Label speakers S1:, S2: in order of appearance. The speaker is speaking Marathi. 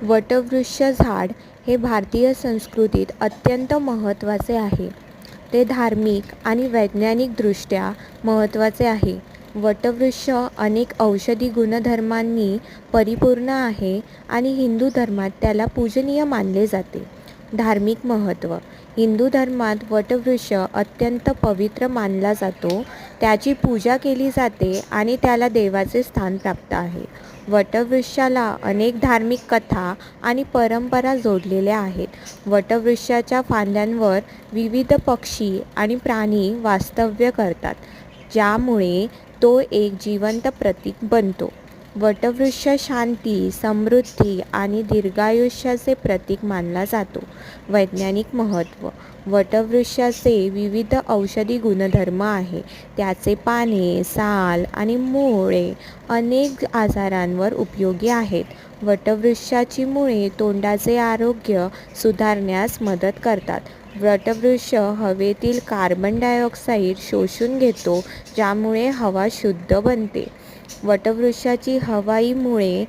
S1: वटवृक्ष झाड हे भारतीय संस्कृतीत अत्यंत महत्त्वाचे आहे. ते धार्मिक आणि वैज्ञानिकदृष्ट्या महत्त्वाचे आहे. वटवृक्ष अनेक औषधी गुणधर्मांनी परिपूर्ण आहे आणि हिंदू धर्मात त्याला पूजनीय मानले जाते. धार्मिक महत्त्व. हिंदू धर्मात वटवृक्ष अत्यंत पवित्र मानला जातो. त्याची पूजा केली जाते आणि त्याला देवाचे स्थान प्राप्त आहे. वटवृक्षाला अनेक धार्मिक कथा आणि परंपरा जोडलेल्या आहेत. वटवृक्षाच्या फांद्यांवर विविध पक्षी आणि प्राणी वास्तव्य करतात, ज्यामुळे तो एक जिवंत प्रतीक बनतो. वटवृक्ष शांती, समृद्धी आणि दीर्घायुष्याचे प्रतीक मानला जातो. वैज्ञानिक महत्त्व. वटवृक्षाचे विविध औषधी गुणधर्म आहे. त्याचे पाने, साल आणि मुळे अनेक आजारांवर उपयोगी आहेत. वटवृक्षाची मुळे तोंडाचे आरोग्य सुधारण्यास मदत करतात. वटवृक्ष हवेतील कार्बन डायऑक्साईड शोषून घेतो, ज्यामुळे हवा शुद्ध बनते. वटवृक्षाची हवाई मुळे